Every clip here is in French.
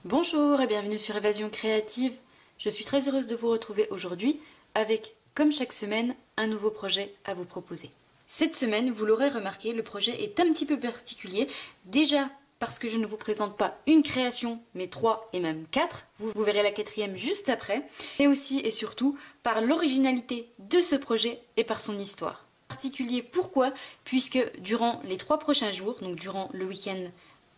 Bonjour et bienvenue sur Évasion Créative. Je suis très heureuse de vous retrouver aujourd'hui avec, comme chaque semaine, un nouveau projet à vous proposer. Cette semaine, vous l'aurez remarqué, le projet est un petit peu particulier. Déjà parce que je ne vous présente pas une création, mais 3 et même 4. Vous verrez la 4e juste après. Et aussi et surtout par l'originalité de ce projet et par son histoire. Particulier pourquoi? Puisque durant les 3 prochains jours, donc durant le week-end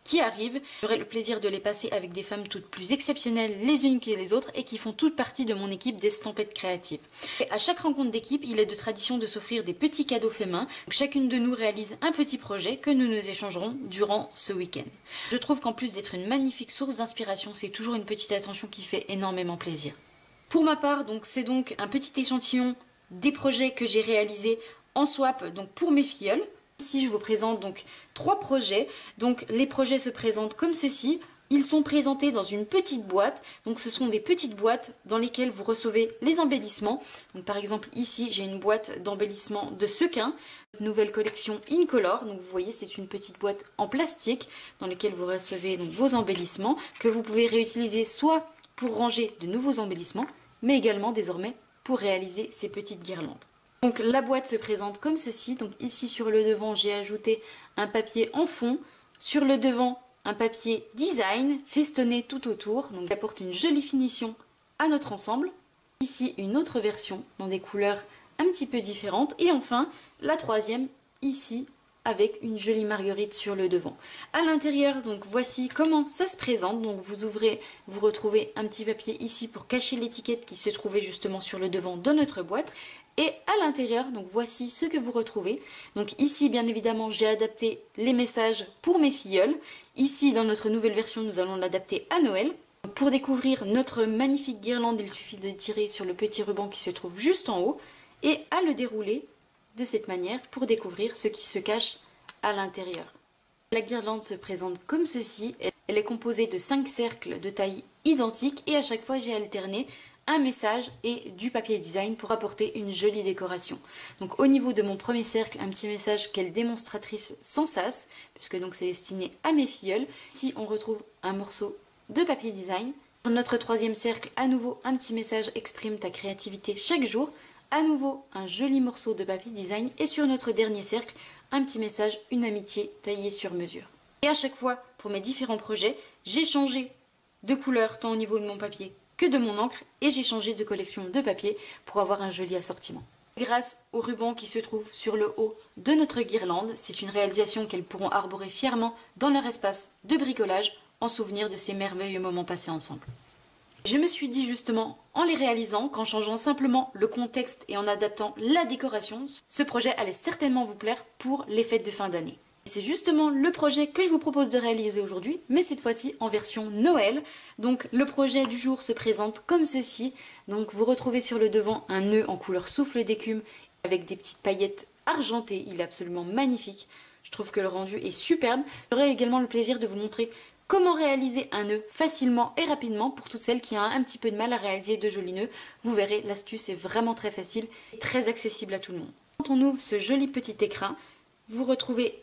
qui arrive, j'aurai le plaisir de les passer avec des femmes toutes plus exceptionnelles les unes que les autres et qui font toutes partie de mon équipe d'Estampette Créative. Et à chaque rencontre d'équipe, il est de tradition de s'offrir des petits cadeaux faits main. Chacune de nous réalise un petit projet que nous nous échangerons durant ce week-end. Je trouve qu'en plus d'être une magnifique source d'inspiration, c'est toujours une petite attention qui fait énormément plaisir. Pour ma part, c'est donc un petit échantillon des projets que j'ai réalisés en swap donc pour mes filleuls. Ici, je vous présente donc 3 projets. Donc, les projets se présentent comme ceci. Ils sont présentés dans une petite boîte. Donc, ce sont des petites boîtes dans lesquelles vous recevez les embellissements. Donc, par exemple, ici, j'ai une boîte d'embellissement de sequins. Nouvelle collection Incolor. Donc, vous voyez, c'est une petite boîte en plastique dans laquelle vous recevez donc vos embellissements que vous pouvez réutiliser soit pour ranger de nouveaux embellissements, mais également désormais pour réaliser ces petites guirlandes. Donc la boîte se présente comme ceci. Donc ici sur le devant, j'ai ajouté un papier en fond. Sur le devant, un papier design festonné tout autour. Donc ça apporte une jolie finition à notre ensemble. Ici une autre version dans des couleurs un petit peu différentes. Et enfin la 3e ici avec une jolie marguerite sur le devant. À l'intérieur, donc voici comment ça se présente. Donc vous ouvrez, vous retrouvez un petit papier ici pour cacher l'étiquette qui se trouvait justement sur le devant de notre boîte. Et à l'intérieur, donc voici ce que vous retrouvez. Donc ici, bien évidemment, j'ai adapté les messages pour mes filleuls. Ici, dans notre nouvelle version, nous allons l'adapter à Noël. Pour découvrir notre magnifique guirlande, il suffit de tirer sur le petit ruban qui se trouve juste en haut et à le dérouler de cette manière pour découvrir ce qui se cache à l'intérieur. La guirlande se présente comme ceci. Elle est composée de 5 cercles de taille identique et à chaque fois, j'ai alterné un message et du papier design pour apporter une jolie décoration. Donc au niveau de mon premier cercle, un petit message quelle démonstratrice sans sas, puisque donc c'est destiné à mes filleuls. Ici on retrouve un morceau de papier design. Pour notre 3e cercle, à nouveau un petit message exprime ta créativité chaque jour. À nouveau un joli morceau de papier design et sur notre dernier cercle, un petit message, une amitié taillée sur mesure. Et à chaque fois, pour mes différents projets, j'ai changé de couleur tant au niveau de mon papier que de mon encre et j'ai changé de collection de papier pour avoir un joli assortiment. Grâce au ruban qui se trouve sur le haut de notre guirlande, c'est une réalisation qu'elles pourront arborer fièrement dans leur espace de bricolage en souvenir de ces merveilleux moments passés ensemble. Je me suis dit justement en les réalisant qu'en changeant simplement le contexte et en adaptant la décoration, ce projet allait certainement vous plaire pour les fêtes de fin d'année. C'est justement le projet que je vous propose de réaliser aujourd'hui, mais cette fois-ci en version Noël. Donc le projet du jour se présente comme ceci. Donc vous retrouvez sur le devant un nœud en couleur souffle d'écume avec des petites paillettes argentées. Il est absolument magnifique. Je trouve que le rendu est superbe. J'aurai également le plaisir de vous montrer comment réaliser un nœud facilement et rapidement pour toutes celles qui ont un petit peu de mal à réaliser de jolis nœuds. Vous verrez, l'astuce est vraiment très facile et très accessible à tout le monde. Quand on ouvre ce joli petit écrin, vous retrouvez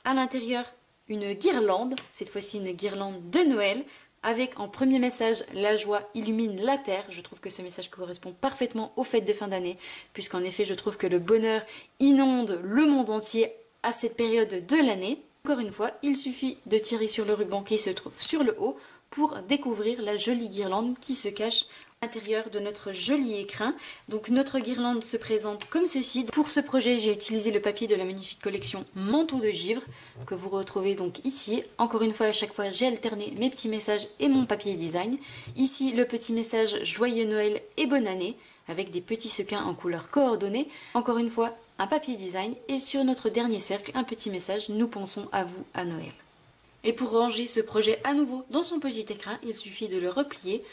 à l'intérieur une guirlande, cette fois-ci une guirlande de Noël, avec en premier message « La joie illumine la terre ». Je trouve que ce message correspond parfaitement aux fêtes de fin d'année, puisqu'en effet je trouve que le bonheur inonde le monde entier à cette période de l'année. Encore une fois, il suffit de tirer sur le ruban qui se trouve sur le haut pour découvrir la jolie guirlande qui se cache à l'intérieur de notre joli écrin. Donc notre guirlande se présente comme ceci. Pour ce projet, j'ai utilisé le papier de la magnifique collection Manteau de Givre que vous retrouvez donc ici. Encore une fois, à chaque fois, j'ai alterné mes petits messages et mon papier design. Ici, le petit message Joyeux Noël et bonne année avec des petits sequins en couleur coordonnée. Encore une fois, un papier design et sur notre dernier cercle, un petit message Nous pensons à vous à Noël. Et pour ranger ce projet à nouveau dans son petit écrin, il suffit de le replier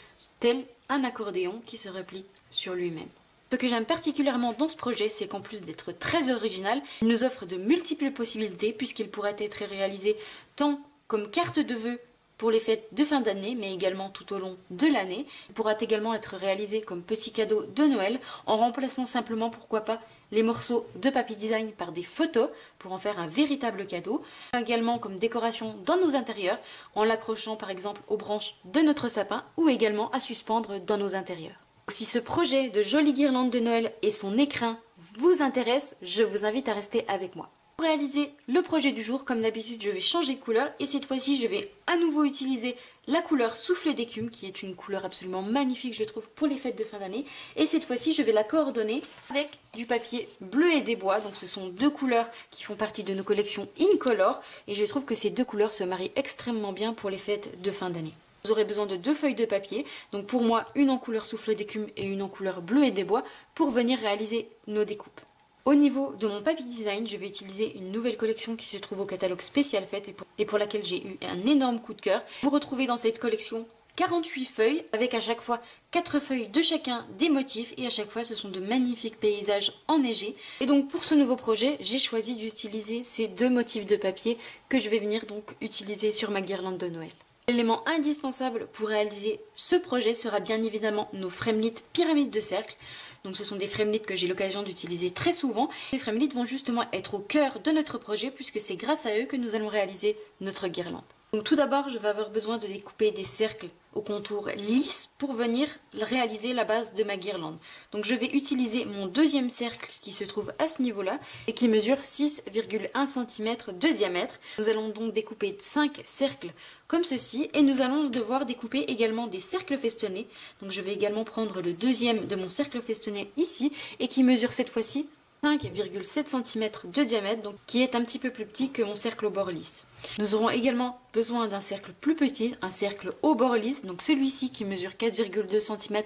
tel un accordéon qui se replie sur lui-même. Ce que j'aime particulièrement dans ce projet, c'est qu'en plus d'être très original, il nous offre de multiples possibilités puisqu'il pourrait être réalisé tant comme carte de vœux pour les fêtes de fin d'année, mais également tout au long de l'année. Il pourra également être réalisé comme petit cadeau de Noël, en remplaçant simplement, pourquoi pas, les morceaux de papier design par des photos pour en faire un véritable cadeau. Également comme décoration dans nos intérieurs, en l'accrochant par exemple aux branches de notre sapin ou également à suspendre dans nos intérieurs. Si ce projet de jolie guirlande de Noël et son écrin vous intéresse, je vous invite à rester avec moi. Pour réaliser le projet du jour, comme d'habitude, je vais changer de couleur et cette fois-ci, je vais à nouveau utiliser la couleur souffle d'écume, qui est une couleur absolument magnifique, je trouve, pour les fêtes de fin d'année. Et cette fois-ci, je vais la coordonner avec du papier bleu et des bois. Donc ce sont deux couleurs qui font partie de nos collections Incolor et je trouve que ces deux couleurs se marient extrêmement bien pour les fêtes de fin d'année. Vous aurez besoin de deux feuilles de papier, donc pour moi, une en couleur souffle d'écume et une en couleur bleu et des bois pour venir réaliser nos découpes. Au niveau de mon papier design, je vais utiliser une nouvelle collection qui se trouve au catalogue spécial fête et pour laquelle j'ai eu un énorme coup de cœur. Vous retrouvez dans cette collection 48 feuilles avec à chaque fois 4 feuilles de chacun des motifs et à chaque fois ce sont de magnifiques paysages enneigés. Et donc pour ce nouveau projet, j'ai choisi d'utiliser ces deux motifs de papier que je vais venir donc utiliser sur ma guirlande de Noël. L'élément indispensable pour réaliser ce projet sera bien évidemment nos framelits pyramides de cercle. Donc ce sont des framelits que j'ai l'occasion d'utiliser très souvent. Ces framelits vont justement être au cœur de notre projet puisque c'est grâce à eux que nous allons réaliser notre guirlande. Donc tout d'abord, je vais avoir besoin de découper des cercles au contour lisse pour venir réaliser la base de ma guirlande. Donc je vais utiliser mon deuxième cercle qui se trouve à ce niveau-là et qui mesure 6,1 cm de diamètre. Nous allons donc découper 5 cercles comme ceci et nous allons devoir découper également des cercles festonnés. Donc je vais également prendre le deuxième de mon cercle festonné ici et qui mesure cette fois-ci 5,7 cm de diamètre, donc qui est un petit peu plus petit que mon cercle au bord lisse. Nous aurons également besoin d'un cercle plus petit, un cercle au bord lisse, donc celui-ci qui mesure 4,2 cm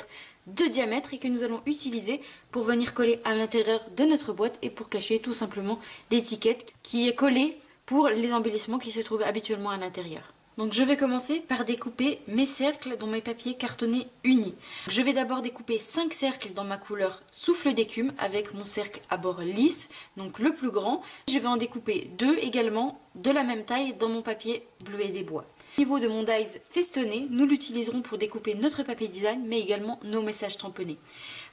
de diamètre et que nous allons utiliser pour venir coller à l'intérieur de notre boîte et pour cacher tout simplement l'étiquette qui est collée pour les embellissements qui se trouvent habituellement à l'intérieur. Donc je vais commencer par découper mes cercles dans mes papiers cartonnés unis. Je vais d'abord découper 5 cercles dans ma couleur souffle d'écume avec mon cercle à bord lisse, donc le plus grand. Je vais en découper 2 également de la même taille dans mon papier bleu et des bois. Au niveau de mon dies festonné, nous l'utiliserons pour découper notre papier design mais également nos messages tamponnés.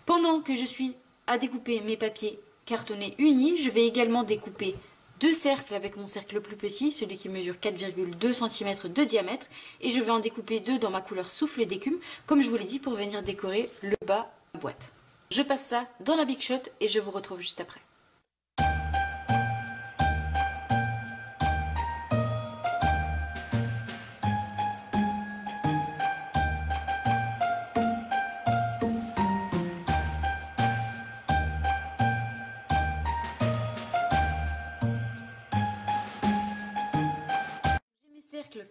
Pendant que je suis à découper mes papiers cartonnés unis, je vais également découper 2 cercles avec mon cercle le plus petit, celui qui mesure 4,2 cm de diamètre, et je vais en découper 2 dans ma couleur souffle d'écume, comme je vous l'ai dit, pour venir décorer le bas de la boîte. Je passe ça dans la Big Shot et je vous retrouve juste après.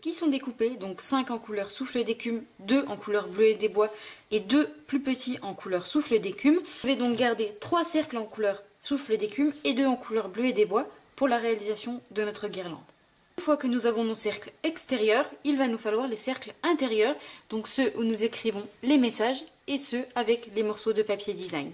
Qui sont découpés, donc 5 en couleur souffle d'écume, 2 en couleur bleu et des bois et 2 plus petits en couleur souffle d'écume. Je vais donc garder 3 cercles en couleur souffle d'écume et 2 en couleur bleu et des bois pour la réalisation de notre guirlande. Une fois que nous avons nos cercles extérieurs, il va nous falloir les cercles intérieurs, donc ceux où nous écrivons les messages et ceux avec les morceaux de papier design.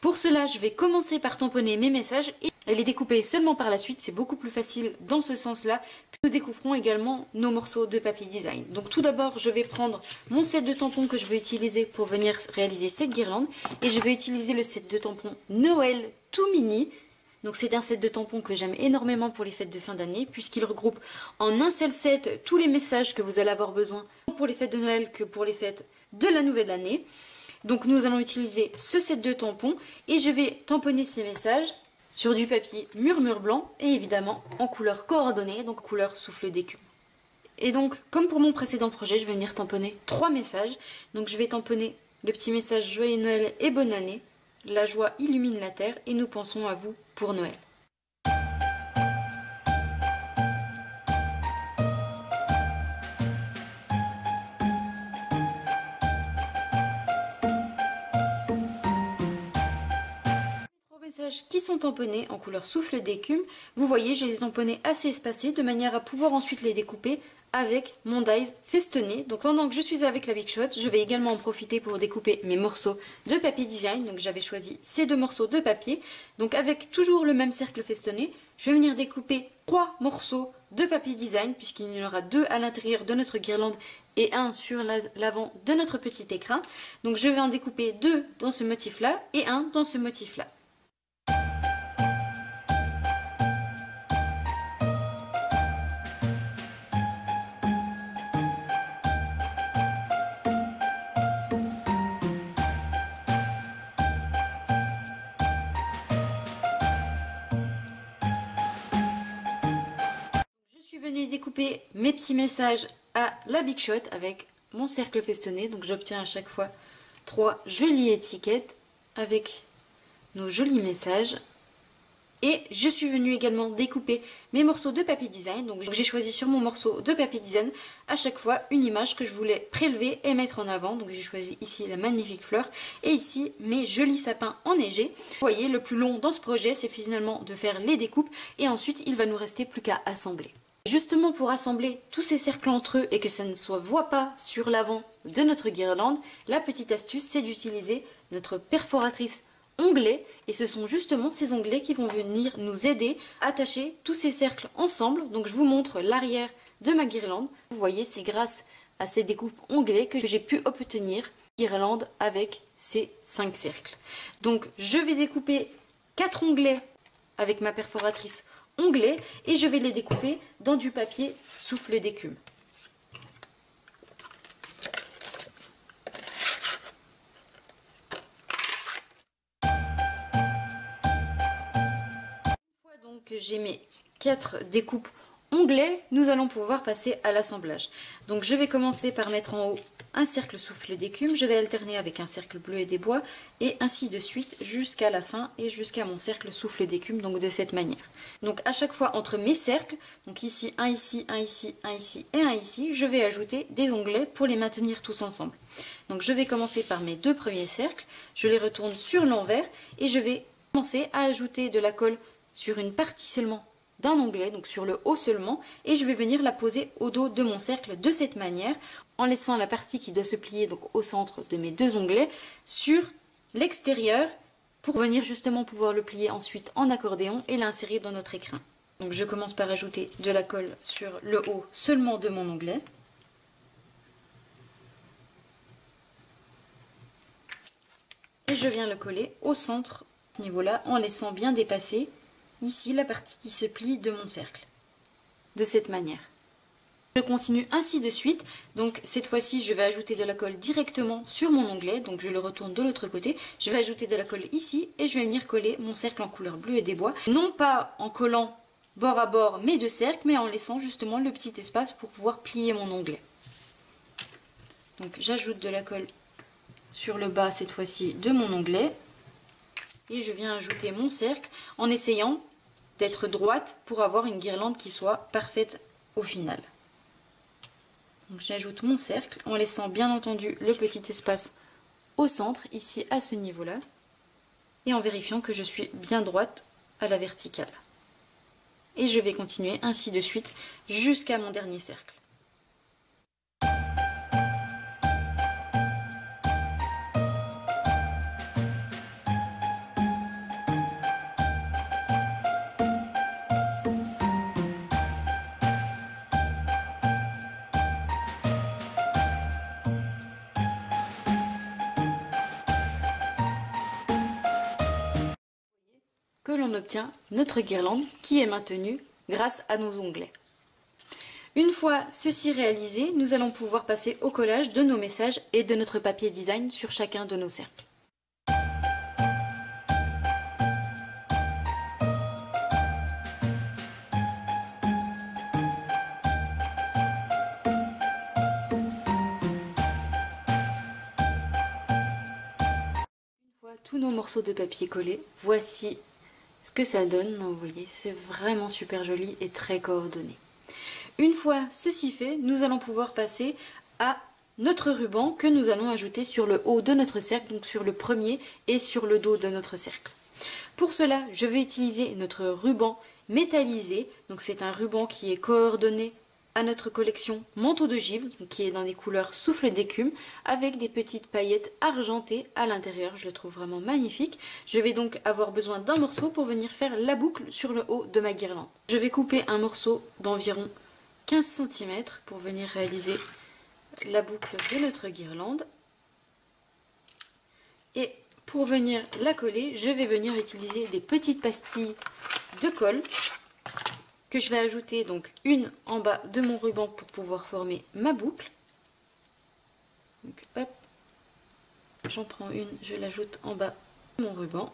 Pour cela, je vais commencer par tamponner mes messages et les découper seulement par la suite, c'est beaucoup plus facile dans ce sens-là. Puis nous découperons également nos morceaux de papier design. Donc tout d'abord, je vais prendre mon set de tampons que je vais utiliser pour venir réaliser cette guirlande et je vais utiliser le set de tampons Noël tout mini. Donc c'est un set de tampons que j'aime énormément pour les fêtes de fin d'année puisqu'il regroupe en un seul set tous les messages que vous allez avoir besoin pour les fêtes de Noël que pour les fêtes de la nouvelle année. Donc nous allons utiliser ce set de tampons et je vais tamponner ces messages sur du papier murmure blanc et évidemment en couleur coordonnée, donc couleur souffle d'écume. Et donc comme pour mon précédent projet, je vais venir tamponner 3 messages. Donc je vais tamponner le petit message Joyeux Noël et bonne année. La joie illumine la terre et nous pensons à vous pour Noël. Messages qui sont tamponnés en couleur souffle d'écume. Vous voyez, je les ai tamponnés assez espacés de manière à pouvoir ensuite les découper avec mon dies festonné. Donc pendant que je suis avec la Big Shot, je vais également en profiter pour découper mes morceaux de papier design. Donc j'avais choisi ces 2 morceaux de papier. Donc avec toujours le même cercle festonné, je vais venir découper 3 morceaux de papier design, puisqu'il y en aura 2 à l'intérieur de notre guirlande et 1 sur l'avant de notre petit écrin. Donc je vais en découper 2 dans ce motif-là et 1 dans ce motif-là. Découper mes petits messages à la Big Shot avec mon cercle festonné. Donc j'obtiens à chaque fois 3 jolies étiquettes avec nos jolis messages. Et je suis venue également découper mes morceaux de papier design. Donc j'ai choisi sur mon morceau de papier design à chaque fois une image que je voulais prélever et mettre en avant. Donc j'ai choisi ici la magnifique fleur et ici mes jolis sapins enneigés. Vous voyez, le plus long dans ce projet, c'est finalement de faire les découpes et ensuite il va nous rester plus qu'à assembler. Justement pour assembler tous ces cercles entre eux et que ça ne se voit pas sur l'avant de notre guirlande, la petite astuce c'est d'utiliser notre perforatrice onglets et ce sont justement ces onglets qui vont venir nous aider à attacher tous ces cercles ensemble. Donc je vous montre l'arrière de ma guirlande. Vous voyez, c'est grâce à ces découpes onglets que j'ai pu obtenir une guirlande avec ces 5 cercles. Donc je vais découper 4 onglets avec ma perforatrice onglets et je vais les découper dans du papier souffle d'écume. Donc j'ai mes 4 découpes onglets, nous allons pouvoir passer à l'assemblage. Donc je vais commencer par mettre en haut un cercle souffle d'écume, je vais alterner avec un cercle bleu et des bois et ainsi de suite jusqu'à la fin et jusqu'à mon cercle souffle d'écume, donc de cette manière. Donc à chaque fois entre mes cercles, donc ici, un ici, un ici, un ici et un ici, je vais ajouter des onglets pour les maintenir tous ensemble. Donc je vais commencer par mes 2 premiers cercles, je les retourne sur l'envers et je vais commencer à ajouter de la colle sur une partie seulement d'un onglet, donc sur le haut seulement, et je vais venir la poser au dos de mon cercle de cette manière, en laissant la partie qui doit se plier donc au centre de mes 2 onglets sur l'extérieur pour venir justement pouvoir le plier ensuite en accordéon et l'insérer dans notre écrin. Donc je commence par ajouter de la colle sur le haut seulement de mon onglet. Et je viens le coller au centre, à ce niveau-là, en laissant bien dépasser ici la partie qui se plie de mon cercle, de cette manière. Je continue ainsi de suite, donc cette fois-ci je vais ajouter de la colle directement sur mon onglet, donc je le retourne de l'autre côté, je vais ajouter de la colle ici et je vais venir coller mon cercle en couleur bleue et des bois, non pas en collant bord à bord mes 2 cercles, mais en laissant justement le petit espace pour pouvoir plier mon onglet. Donc j'ajoute de la colle sur le bas cette fois-ci de mon onglet et je viens ajouter mon cercle en essayant d'être droite pour avoir une guirlande qui soit parfaite au final. Donc j'ajoute mon cercle en laissant bien entendu le petit espace au centre, ici à ce niveau-là, et en vérifiant que je suis bien droite à la verticale. Et je vais continuer ainsi de suite jusqu'à mon dernier cercle. Que l'on obtient notre guirlande qui est maintenue grâce à nos onglets. Une fois ceci réalisé, nous allons pouvoir passer au collage de nos messages et de notre papier design sur chacun de nos cercles. Une fois tous nos morceaux de papier collés, voici ce que ça donne. Vous voyez, c'est vraiment super joli et très coordonné. Une fois ceci fait, nous allons pouvoir passer à notre ruban que nous allons ajouter sur le haut de notre cercle, donc sur le premier et sur le dos de notre cercle. Pour cela, je vais utiliser notre ruban métallisé, donc c'est un ruban qui est coordonné à notre collection manteau de givre, qui est dans des couleurs souffle d'écume, avec des petites paillettes argentées à l'intérieur. Je le trouve vraiment magnifique. Je vais donc avoir besoin d'un morceau pour venir faire la boucle sur le haut de ma guirlande. Je vais couper un morceau d'environ 15 cm pour venir réaliser la boucle de notre guirlande. Et pour venir la coller, je vais venir utiliser des petites pastilles de colle que je vais ajouter donc une en bas de mon ruban pour pouvoir former ma boucle. Donc hop, j'en prends une, je l'ajoute en bas de mon ruban.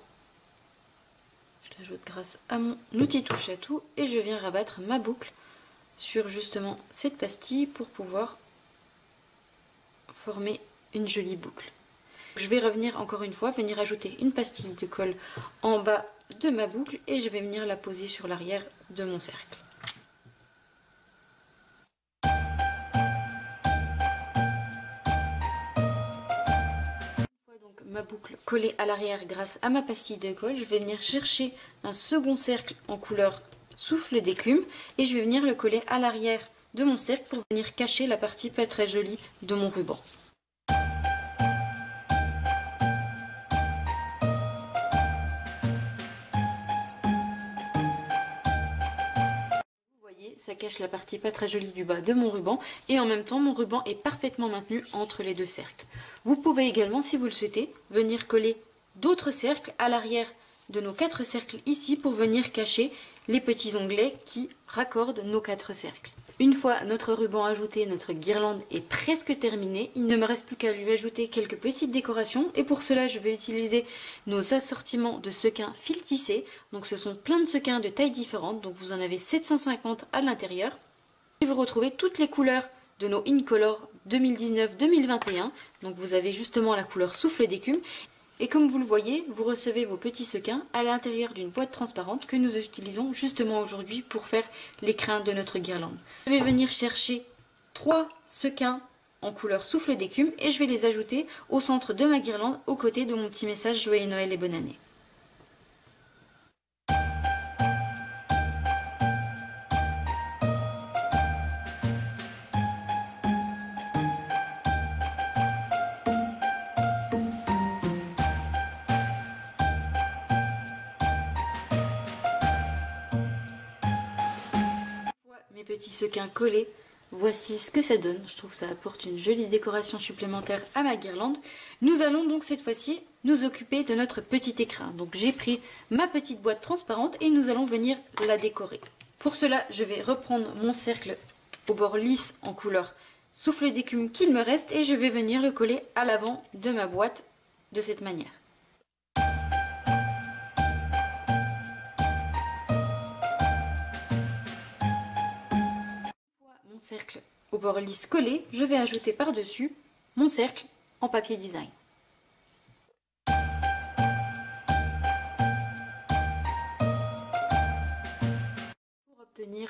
Je l'ajoute grâce à mon outil touche à tout et je viens rabattre ma boucle sur justement cette pastille pour pouvoir former une jolie boucle. Je vais revenir encore une fois, venir ajouter une pastille de colle en bas de ma boucle et je vais venir la poser sur l'arrière de mon cercle. Une fois donc ma boucle collée à l'arrière grâce à ma pastille de colle, je vais venir chercher un second cercle en couleur souffle d'écume et je vais venir le coller à l'arrière de mon cercle pour venir cacher la partie pas très jolie de mon ruban. Ça cache la partie pas très jolie du bas de mon ruban et en même temps mon ruban est parfaitement maintenu entre les deux cercles. Vous pouvez également, si vous le souhaitez, venir coller d'autres cercles à l'arrière de nos 4 cercles ici pour venir cacher les petits onglets qui raccordent nos 4 cercles. Une fois notre ruban ajouté, notre guirlande est presque terminée. Il ne me reste plus qu'à lui ajouter quelques petites décorations et pour cela je vais utiliser nos assortiments de sequins fil tissé. Donc ce sont plein de sequins de tailles différentes, donc vous en avez 750 à l'intérieur. Et vous retrouvez toutes les couleurs de nos Incolor 2019-2021. Donc vous avez justement la couleur souffle d'écume. Et comme vous le voyez, vous recevez vos petits sequins à l'intérieur d'une boîte transparente que nous utilisons justement aujourd'hui pour faire les crins de notre guirlande. Je vais venir chercher 3 sequins en couleur souffle d'écume et je vais les ajouter au centre de ma guirlande aux côtés de mon petit message Joyeux Noël et bonne année. Mes petits sequins collés, voici ce que ça donne. Je trouve que ça apporte une jolie décoration supplémentaire à ma guirlande. Nous allons donc cette fois-ci nous occuper de notre petit écrin. Donc j'ai pris ma petite boîte transparente et nous allons venir la décorer. Pour cela, je vais reprendre mon cercle au bord lisse en couleur souffle d'écume qu'il me reste et je vais venir le coller à l'avant de ma boîte de cette manière. Mon cercle au bord lisse collé, je vais ajouter par-dessus mon cercle en papier design. Pour obtenir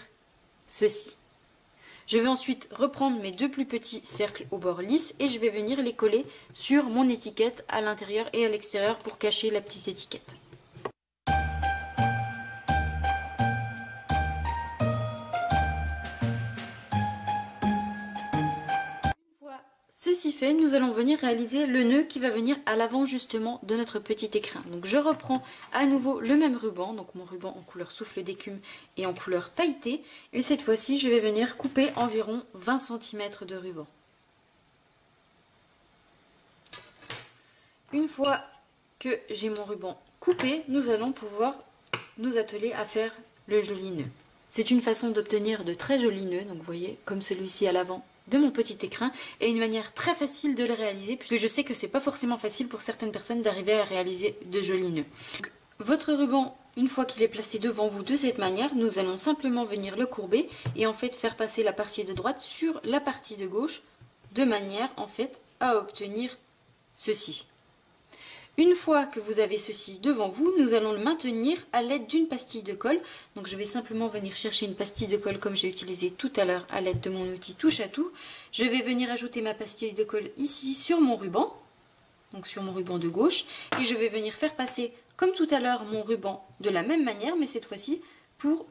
ceci, je vais ensuite reprendre mes 2 plus petits cercles au bord lisse et je vais venir les coller sur mon étiquette à l'intérieur et à l'extérieur pour cacher la petite étiquette. Ceci fait, nous allons venir réaliser le nœud qui va venir à l'avant justement de notre petit écrin. Donc je reprends à nouveau le même ruban, donc mon ruban en couleur souffle d'écume et en couleur pailletée. Et cette fois-ci, je vais venir couper environ 20 cm de ruban. Une fois que j'ai mon ruban coupé, nous allons pouvoir nous atteler à faire le joli nœud. C'est une façon d'obtenir de très jolis nœuds, donc vous voyez, comme celui-ci à l'avant de mon petit écrin, et une manière très facile de le réaliser puisque je sais que c'est pas forcément facile pour certaines personnes d'arriver à réaliser de jolis nœuds. Donc, votre ruban, une fois qu'il est placé devant vous de cette manière, nous allons simplement venir le courber et en fait faire passer la partie de droite sur la partie de gauche de manière en fait à obtenir ceci. Une fois que vous avez ceci devant vous, nous allons le maintenir à l'aide d'une pastille de colle. Donc je vais simplement venir chercher une pastille de colle comme j'ai utilisé tout à l'heure à l'aide de mon outil touche à tout. Je vais venir ajouter ma pastille de colle ici sur mon ruban, donc sur mon ruban de gauche. Et je vais venir faire passer comme tout à l'heure mon ruban de la même manière, mais cette fois-ci pour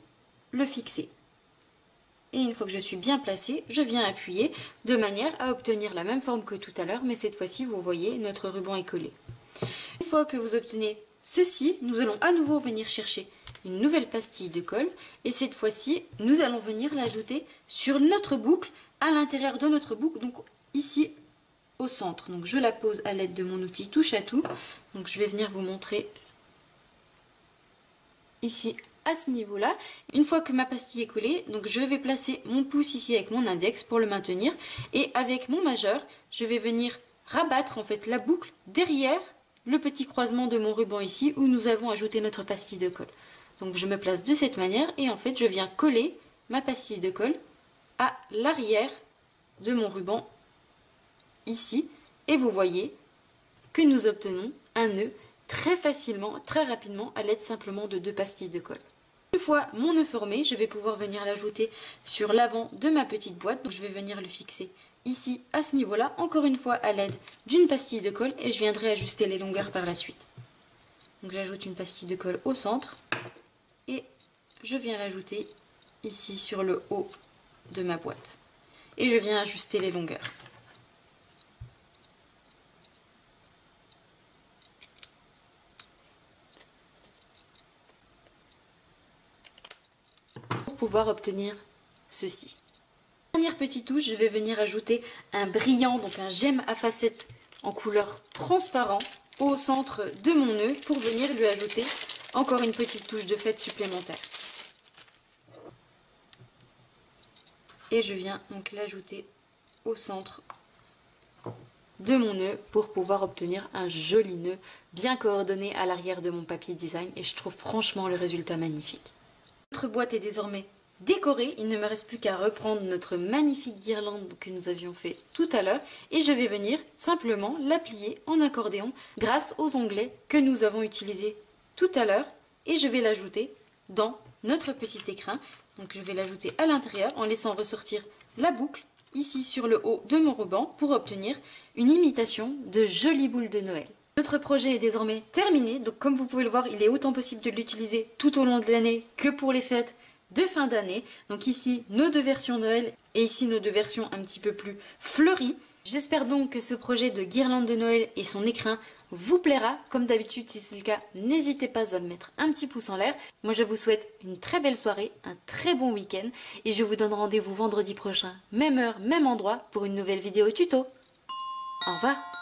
le fixer. et une fois que je suis bien placée, je viens appuyer de manière à obtenir la même forme que tout à l'heure, mais cette fois-ci, vous voyez, notre ruban est collé. Une fois que vous obtenez ceci, nous allons à nouveau venir chercher une nouvelle pastille de colle et cette fois-ci, nous allons venir l'ajouter sur notre boucle, à l'intérieur de notre boucle, donc ici au centre. Donc je la pose à l'aide de mon outil touche à tout. Donc je vais venir vous montrer ici à ce niveau-là. Une fois que ma pastille est collée, donc je vais placer mon pouce ici avec mon index pour le maintenir et avec mon majeur, je vais venir rabattre en fait la boucle derrière le petit croisement de mon ruban ici où nous avons ajouté notre pastille de colle. Donc je me place de cette manière et en fait je viens coller ma pastille de colle à l'arrière de mon ruban ici et vous voyez que nous obtenons un nœud très facilement, très rapidement à l'aide simplement de 2 pastilles de colle. Une fois mon nœud formé, je vais pouvoir venir l'ajouter sur l'avant de ma petite boîte. Donc je vais venir le fixer ici à ce niveau-là, encore une fois à l'aide d'une pastille de colle et je viendrai ajuster les longueurs par la suite. Donc j'ajoute une pastille de colle au centre et je viens l'ajouter ici sur le haut de ma boîte. Et je viens ajuster les longueurs. Pour pouvoir obtenir ceci. Dernière petite touche, je vais venir ajouter un brillant, donc un gemme à facettes en couleur transparent au centre de mon nœud pour venir lui ajouter encore une petite touche de fête supplémentaire. Et je viens donc l'ajouter au centre de mon nœud pour pouvoir obtenir un joli nœud bien coordonné à l'arrière de mon papier design et je trouve franchement le résultat magnifique. Notre boîte est désormais décorée, il ne me reste plus qu'à reprendre notre magnifique guirlande que nous avions fait tout à l'heure et je vais venir simplement la plier en accordéon grâce aux onglets que nous avons utilisés tout à l'heure et je vais l'ajouter dans notre petit écrin. Donc je vais l'ajouter à l'intérieur en laissant ressortir la boucle ici sur le haut de mon ruban pour obtenir une imitation de jolies boules de Noël. Notre projet est désormais terminé, donc comme vous pouvez le voir, il est autant possible de l'utiliser tout au long de l'année que pour les fêtes de fin d'année. Donc ici, nos 2 versions Noël et ici nos 2 versions un petit peu plus fleuries. J'espère donc que ce projet de guirlande de Noël et son écrin vous plaira. Comme d'habitude, si c'est le cas, n'hésitez pas à me mettre un petit pouce en l'air. Moi, je vous souhaite une très belle soirée, un très bon week-end et je vous donne rendez-vous vendredi prochain, même heure, même endroit, pour une nouvelle vidéo tuto. Au revoir!